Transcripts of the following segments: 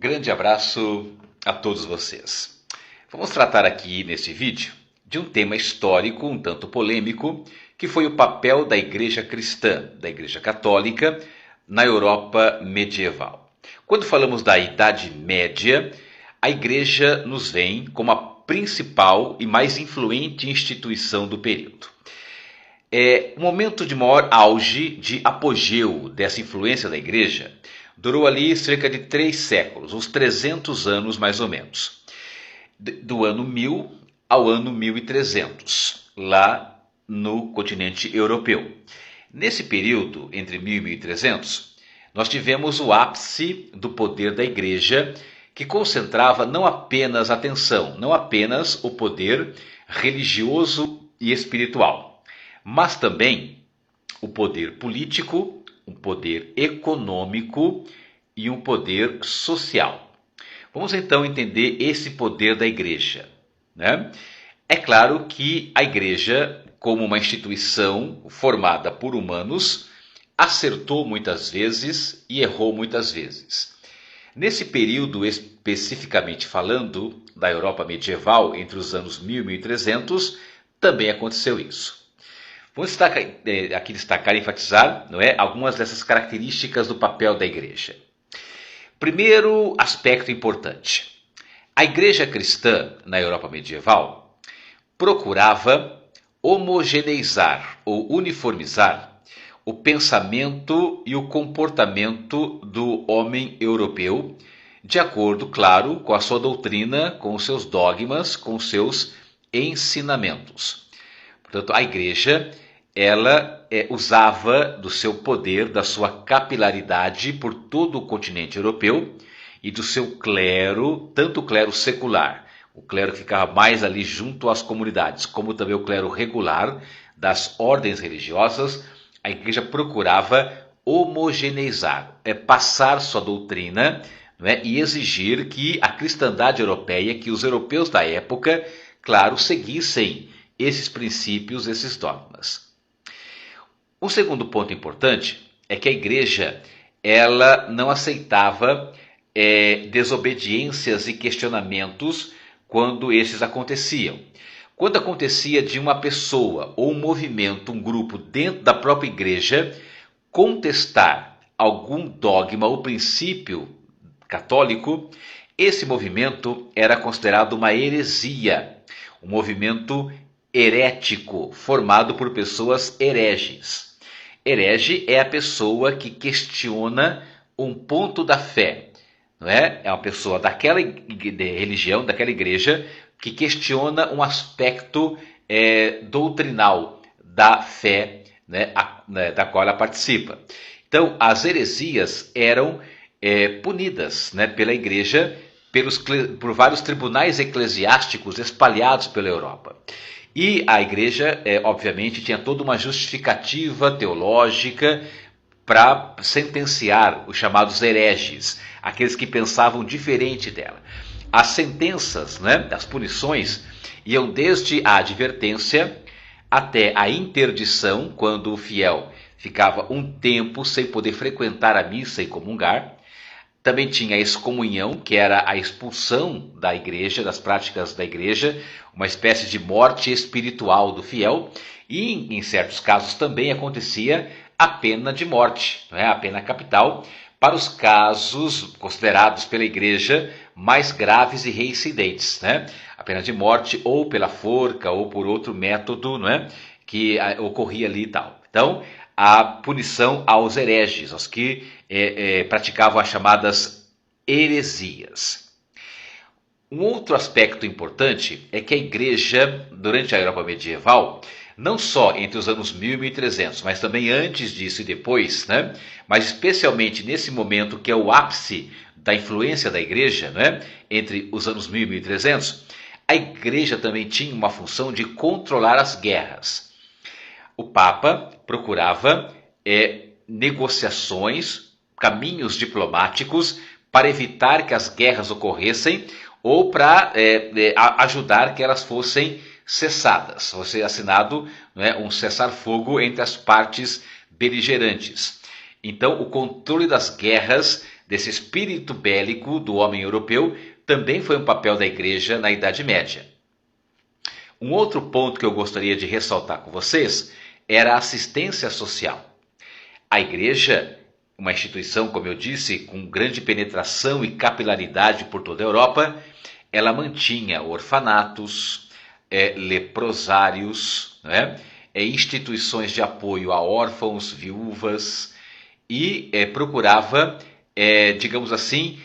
Grande abraço a todos vocês. Vamos tratar aqui neste vídeo de um tema histórico um tanto polêmico, que foi o papel da Igreja cristã, da Igreja Católica, na Europa medieval. Quando falamos da Idade Média, a Igreja nos vem como a principal e mais influente instituição do período. O momento de maior auge, de apogeu dessa influência da Igreja, durou ali cerca de 3 séculos, uns 300 anos mais ou menos. Do ano 1000 ao ano 1300, lá no continente europeu. Nesse período, entre 1000 e 1300, nós tivemos o ápice do poder da Igreja, que concentrava não apenas o poder religioso e espiritual, mas também o poder político, um poder econômico e um poder social. Vamos então entender esse poder da Igreja, né? É claro que a Igreja, como uma instituição formada por humanos, acertou muitas vezes e errou muitas vezes. Nesse período, especificamente falando, da Europa medieval, entre os anos 1000 e 1300, também aconteceu isso. Vamos destacar e enfatizar, não é, algumas dessas características do papel da Igreja. Primeiro aspecto importante. A Igreja cristã na Europa medieval procurava homogeneizar ou uniformizar o pensamento e o comportamento do homem europeu, de acordo, claro, com a sua doutrina, com os seus dogmas, com os seus ensinamentos. Portanto, a Igreja, ela usava do seu poder, da sua capilaridade por todo o continente europeu e do seu clero, tanto o clero secular, o clero que ficava mais ali junto às comunidades, como também o clero regular das ordens religiosas. A Igreja procurava homogeneizar, passar sua doutrina, não é, e exigir que a cristandade europeia, que os europeus da época, claro, seguissem esses princípios, esses dogmas. Um segundo ponto importante é que a Igreja, ela não aceitava desobediências e questionamentos quando esses aconteciam. Quando acontecia de uma pessoa ou um movimento, um grupo dentro da própria Igreja contestar algum dogma ou princípio católico, esse movimento era considerado uma heresia, um movimento herético, formado por pessoas hereges. Herege é a pessoa que questiona um ponto da fé, não é? É uma pessoa daquela religião, daquela igreja, que questiona um aspecto doutrinal da fé, né, da qual ela participa. Então, as heresias eram punidas, né, pela igreja, por vários tribunais eclesiásticos espalhados pela Europa. E a Igreja, obviamente, tinha toda uma justificativa teológica para sentenciar os chamados hereges, aqueles que pensavam diferente dela. As sentenças, né, as punições, iam desde a advertência até a interdição, quando o fiel ficava um tempo sem poder frequentar a missa e comungar. Também tinha a excomunhão, que era a expulsão da igreja, das práticas da igreja, uma espécie de morte espiritual do fiel. E, em certos casos, também acontecia a pena de morte, não é? A pena capital, para os casos considerados pela igreja mais graves e reincidentes, né? A pena de morte ou pela forca ou por outro método, não é? Que ocorria ali e tal. Então, a punição aos hereges, aos que praticavam as chamadas heresias. Um outro aspecto importante é que a Igreja, durante a Europa medieval, não só entre os anos 1000 e 1300, mas também antes disso e depois, né? Mas especialmente nesse momento que é o ápice da influência da Igreja, né? Entre os anos 1000 e 1300, a Igreja também tinha uma função de controlar as guerras. O Papa procurava negociações, caminhos diplomáticos para evitar que as guerras ocorressem ou para ajudar que elas fossem cessadas. Fosse assinado, né, um cessar-fogo entre as partes beligerantes. Então, o controle das guerras desse espírito bélico do homem europeu, também foi um papel da Igreja na Idade Média. Um outro ponto que eu gostaria de ressaltar com vocês era a assistência social. A Igreja, uma instituição, como eu disse, com grande penetração e capilaridade por toda a Europa, ela mantinha orfanatos, leprosários, instituições de apoio a órfãos, viúvas e procurava, digamos assim,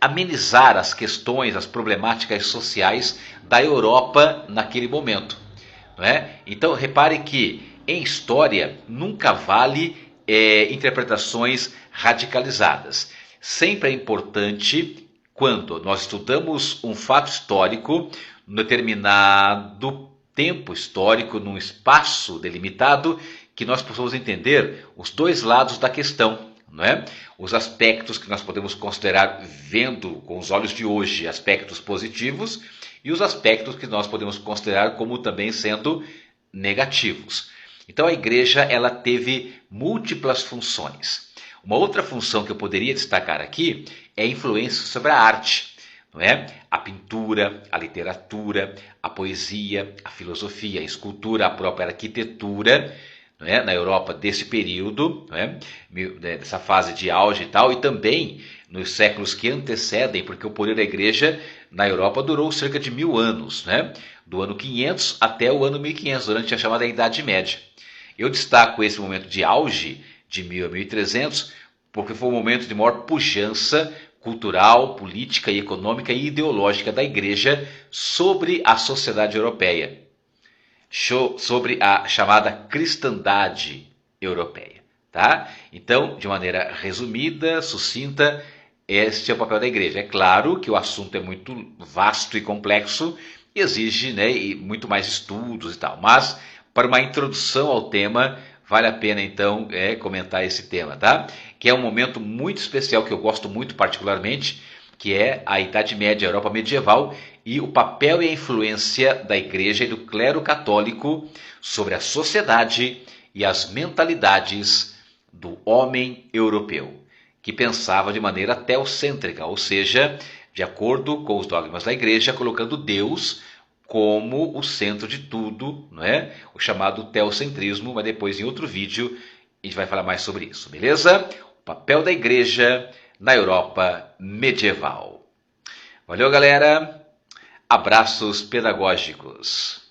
amenizar as questões, as problemáticas sociais da Europa naquele momento. Não é? Então, repare que em história nunca vale interpretações radicalizadas. Sempre é importante, quando nós estudamos um fato histórico, num determinado tempo histórico, num espaço delimitado, que nós possamos entender os dois lados da questão. Não é? Os aspectos que nós podemos considerar, vendo com os olhos de hoje, aspectos positivos, e os aspectos que nós podemos considerar como também sendo negativos. Então a Igreja ela teve múltiplas funções. Uma outra função que eu poderia destacar aqui é a influência sobre a arte. Não é? A pintura, a literatura, a poesia, a filosofia, a escultura, a própria arquitetura, não é? Na Europa desse período, não é? Dessa fase de auge e tal, e também nos séculos que antecedem, porque o poder da Igreja na Europa durou cerca de 1000 anos, né? Do ano 500 até o ano 1500, durante a chamada Idade Média. Eu destaco esse momento de auge, de 1000 a 1300, porque foi um momento de maior pujança cultural, política e econômica e ideológica da Igreja sobre a sociedade europeia, sobre a chamada cristandade europeia. Tá? Então, de maneira resumida, sucinta, este é o papel da Igreja. É claro que o assunto é muito vasto e complexo e exige, e muito mais estudos e tal, mas para uma introdução ao tema, vale a pena então comentar esse tema, tá? Que é um momento muito especial que eu gosto muito particularmente, que é a Idade Média, a Europa medieval, e o papel e a influência da Igreja e do clero católico sobre a sociedade e as mentalidades do homem europeu, que pensava de maneira teocêntrica, ou seja, de acordo com os dogmas da Igreja, colocando Deus como o centro de tudo, não é? O chamado teocentrismo, mas depois em outro vídeo a gente vai falar mais sobre isso, beleza? O papel da Igreja na Europa medieval. Valeu, galera! Abraços pedagógicos!